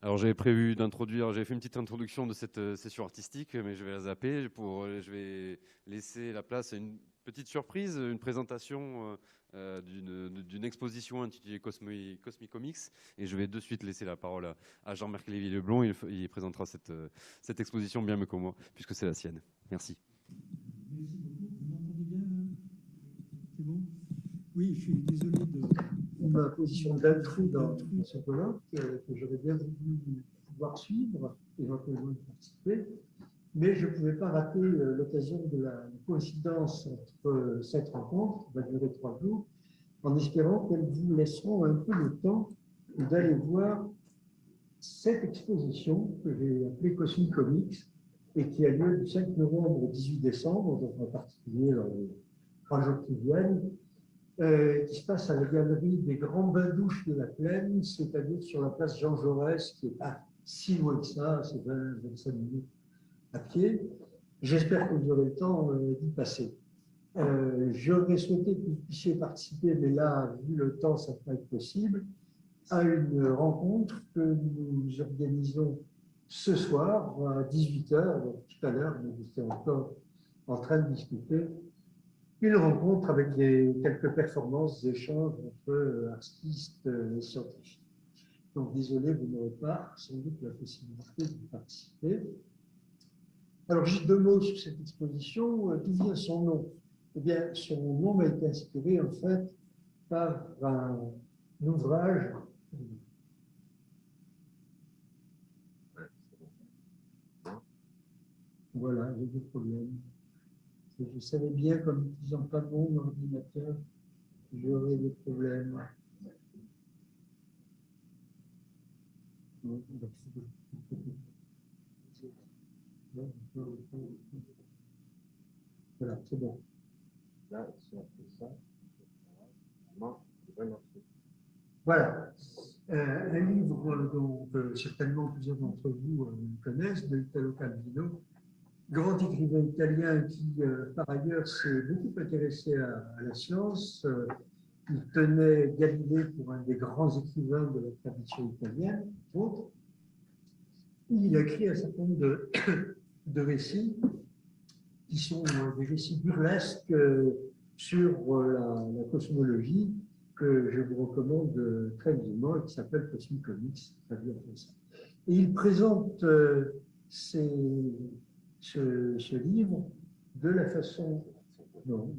Alors j'avais prévu d'introduire, j'avais fait une petite introduction de cette session artistique, mais je vais la zapper je vais laisser la place à une petite surprise, une présentation d'une exposition intitulée Cosmicomics, et je vais de suite laisser la parole à Jean-Marc Lévy-Leblond. Il présentera cette exposition bien mieux que moi, puisque c'est la sienne. Merci. Merci beaucoup. Vous m'entendez bien là? C'est bon? Oui, je suis désolé de ma position d'intrus dans ce colloque, que j'aurais bien voulu pouvoir suivre, éventuellement y participer, mais je ne pouvais pas rater l'occasion de la coïncidence entre cette rencontre, qui va durer 3 jours, en espérant qu'elles vous laisseront un peu le temps d'aller voir cette exposition que j'ai appelée Cosmic Comics et qui a lieu du 5 novembre au 18 décembre, donc en particulier dans les 3 jours qui viennent, qui se passe à la galerie des Grands Bains-Douches de la Plaine, c'est-à-dire sur la place Jean Jaurès, qui n'est pas si loin que ça, c'est 20-25 minutes à pied. J'espère que vous aurez le temps d'y passer. J'aurais souhaité que vous puissiez participer, mais là, vu le temps, ça ne va pas être possible, à une rencontre que nous organisons ce soir à 18h, donc tout à l'heure, nous étions encore en train de discuter, une rencontre avec quelques performances, des échanges entre artistes et scientifiques. Donc désolé, vous n'aurez pas sans doute la possibilité de participer. Alors juste 2 mots sur cette exposition. D'où vient son nom? Eh bien, son nom a été inspiré en fait par un ouvrage. Voilà, j'ai des problèmes. Je savais bien qu'en n'utilisant pas mon ordinateur, j'aurais des problèmes. Voilà, c'est bon. Là, si on fait ça, voilà. Un livre dont certainement plusieurs d'entre vous connaissent, de Italo Calvino, grand écrivain italien qui, par ailleurs, s'est beaucoup intéressé à la science. Il tenait Galilée pour un des grands écrivains de la tradition italienne, entre autres. Il a écrit un certain nombre de récits qui sont des récits burlesques sur la cosmologie que je vous recommande très vivement et qui s'appelle Cosmic Comics, traduit en français. Et il présente ce livre de la façon. Non,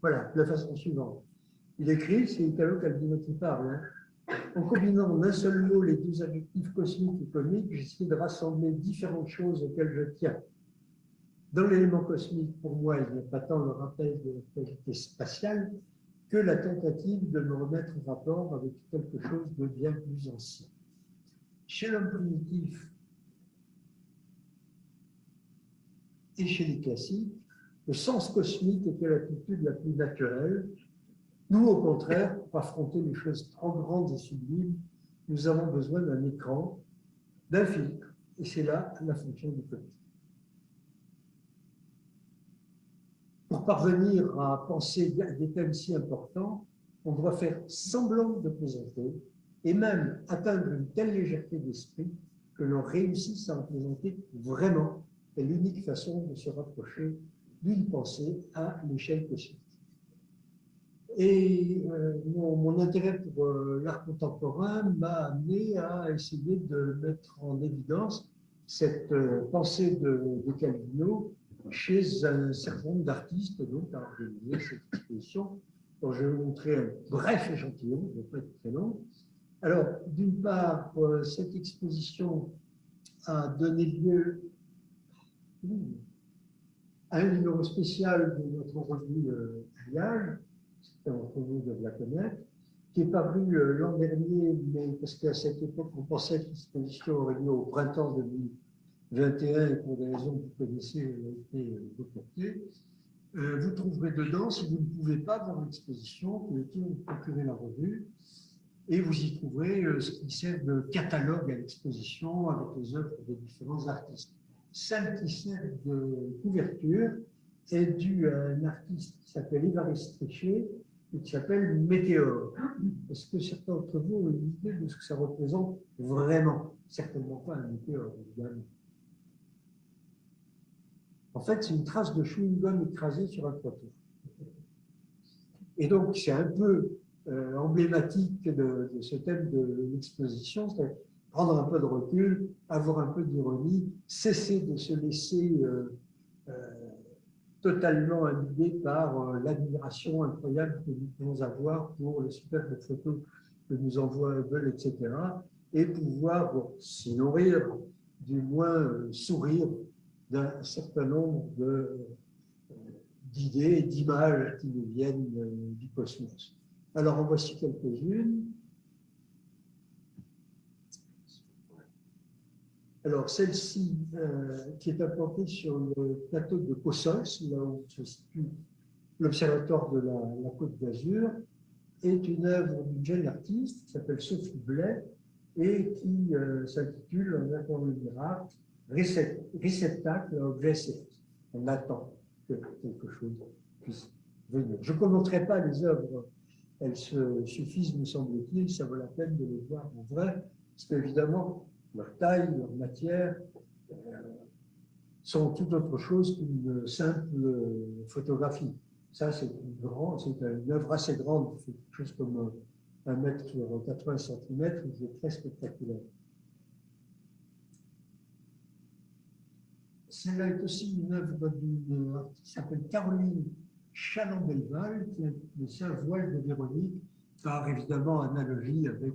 voilà, de la façon suivante. Il écrit, c'est Italo Calvino qui parle, hein. En combinant en un seul mot les deux adjectifs cosmique et comique, j'essaie de rassembler différentes choses auxquelles je tiens. Dans l'élément cosmique, pour moi, il n'y a pas tant le rappel de la qualité spatiale que la tentative de me remettre en rapport avec quelque chose de bien plus ancien. Chez l'homme primitif et chez les classiques, le sens cosmique était l'attitude la plus naturelle. Nous, au contraire, pour affronter les choses trop grandes et sublimes, nous avons besoin d'un écran, d'un filtre, et c'est là la fonction du comique. Pour parvenir à penser des thèmes si importants, on doit faire semblant de plaisanter et même atteindre une telle légèreté d'esprit que l'on réussisse à en plaisanter vraiment. C'est l'unique façon de se rapprocher d'une pensée à l'échelle cosmique. Et mon intérêt pour l'art contemporain m'a amené à essayer de mettre en évidence cette pensée de Calvino chez un certain nombre d'artistes, donc à organiser cette exposition dont je vais vous montrer un bref échantillon, qui ne va pas être très long. Alors, d'une part, cette exposition a donné lieu à un numéro spécial de notre revue Alliage, certains d'entre vous doivent la connaître, qui est paru l'an dernier, mais parce qu'à cette époque, on pensait que l'exposition aurait lieu au printemps 2021 et pour des raisons que vous connaissez, elle a été reportée. Vous trouverez dedans, si vous ne pouvez pas voir l'exposition, vous pouvez vous procurer la revue et vous y trouverez ce qui sert de catalogue à l'exposition avec les œuvres des différents artistes. Celle qui sert de couverture est due à un artiste qui s'appelle Évariste Richer et qui s'appelle Météore. Est-ce que certains d'entre vous ont une idée de ce que ça représente vraiment? Certainement pas un météore, évidemment. En fait, c'est une trace de chewing-gum écrasée sur un trottoir. Et donc, c'est un peu emblématique de ce thème de l'exposition, c'est prendre un peu de recul, avoir un peu d'ironie, cesser de se laisser totalement animé par l'admiration incroyable que nous pouvons avoir pour les superbes photos que nous envoie Hubble, etc. Et pouvoir s'y nourrir, du moins sourire d'un certain nombre d'idées, d'images qui nous viennent du cosmos. Alors en voici quelques-unes. Alors, celle-ci, qui est implantée sur le plateau de Cossos, là où se situe l'observatoire de la Côte d'Azur, est une œuvre d'une jeune artiste qui s'appelle Sophie Blais et qui s'intitule, en attendant le miracle, réceptacle à objet céleste. On attend que quelque chose puisse venir. Je ne commenterai pas les œuvres, elles se suffisent, me semble-t-il, ça vaut la peine de les voir en vrai, parce qu'évidemment, leur taille, leur matière sont tout autre chose qu'une simple photographie. Ça, c'est une œuvre assez grande, c'est quelque chose comme 1 mètre sur 80 cm, c'est très spectaculaire. Celle-là est aussi une œuvre d'une artiste qui s'appelle Caroline Chaland-Belval, qui est un voile de Véronique, par évidemment analogie avec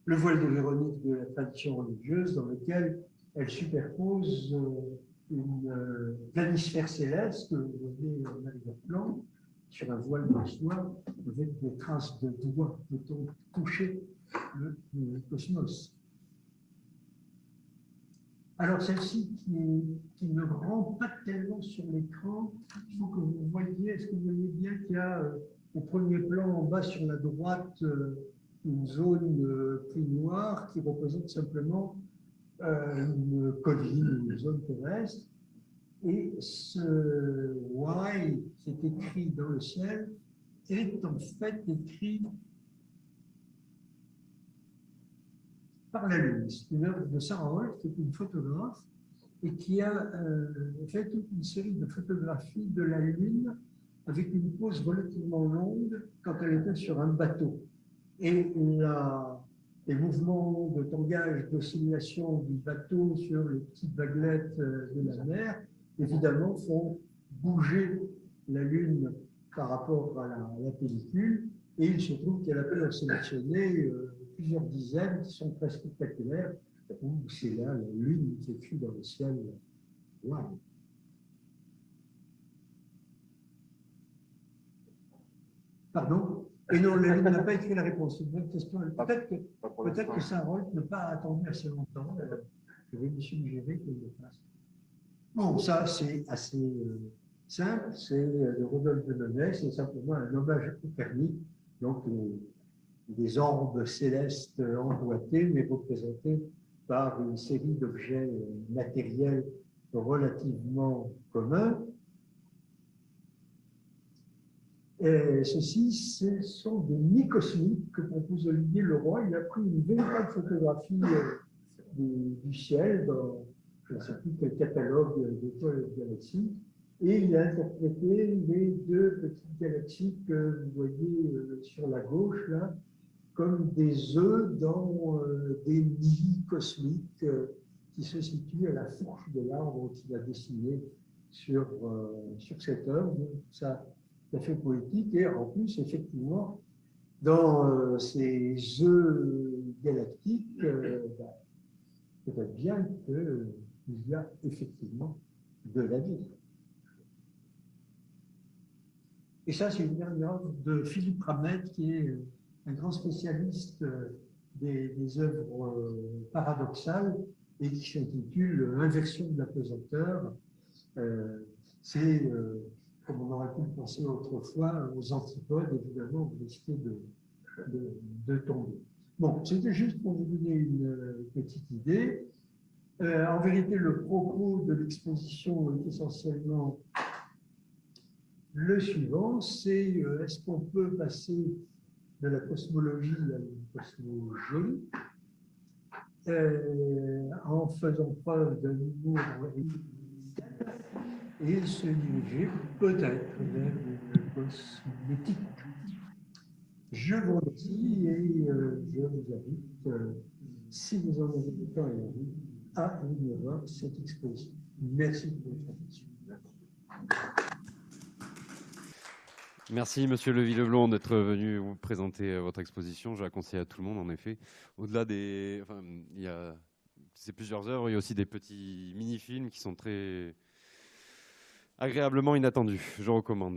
le voile de Véronique de la tradition religieuse, dans lequel elle superpose une planisphère céleste que vous voyez en arrière-plan, sur un voile de soie, avec des traces de doigts, peut-on toucher le cosmos. Alors celle-ci qui ne rentre pas tellement sur l'écran, il faut que vous voyez, est-ce que vous voyez bien qu'il y a au premier plan en bas sur la droite une zone plus noire qui représente simplement une colline, une zone terrestre, et ce Y qui est écrit dans le ciel est en fait écrit par la Lune. C'est une œuvre de Sarah Holt, qui est une photographe, et qui a fait toute une série de photographies de la Lune avec une pause relativement longue quand elle était sur un bateau. Et les mouvements de tangage, d'oscillation du bateau sur les petites vaguelettes de la mer, évidemment, font bouger la Lune par rapport à la pellicule. Et il se trouve qu'elle a pu en sélectionner plusieurs dizaines qui sont très spectaculaires, où c'est là la Lune qui est écrite dans le ciel. Wow. Pardon? Et non, la Lune n'a pas écrit la réponse. C'est une bonne question. Peut-être que Saint-Roch n'a pas attendu assez longtemps. Je vais lui suggérer qu'il le fasse. Bon, ça, c'est assez simple. C'est le Rodolphe de Nonnet. C'est simplement un hommage à Copernic. Donc, des orbes célestes emboîtés, mais représentés par une série d'objets matériels relativement communs. Et ceci, ce sont des nids cosmiques que propose Olivier Leroy. Il a pris une véritable photographie du ciel dans, je ne sais plus quel catalogue d'étoiles et de galaxies, et il a interprété les deux petites galaxies que vous voyez sur la gauche, là, comme des œufs dans des nids cosmiques qui se situent à la fourche de l'arbre qu'il a dessiné sur cette œuvre. Donc, ça fait poétique, et en plus, effectivement, dans ces œufs galactiques, peut-être bien qu'il y a effectivement de la vie. Et ça, c'est une dernière œuvre de Philippe Ramette, qui est un grand spécialiste des œuvres paradoxales et qui s'intitule Inversion de la pesanteur. C'est, comme on aurait pu le penser autrefois, aux antipodes, évidemment, vous risquez de tomber. Bon, c'était juste pour vous donner une petite idée. En vérité, le propos de l'exposition est essentiellement Le suivant, c'est est-ce qu'on peut passer de la cosmologie à une cosmogénie en faisant preuve d'un humour et se diriger peut-être vers une cosmétique. Je vous remercie et je vous invite, si vous en avez le temps et envie, à venir voir cette exposition. Merci de votre attention. Merci Monsieur Levy-Leblond d'être venu vous présenter votre exposition. Je la conseille à tout le monde en effet. Au-delà des, enfin, c'est plusieurs œuvres, il y a aussi des petits mini-films qui sont très agréablement inattendus. Je recommande.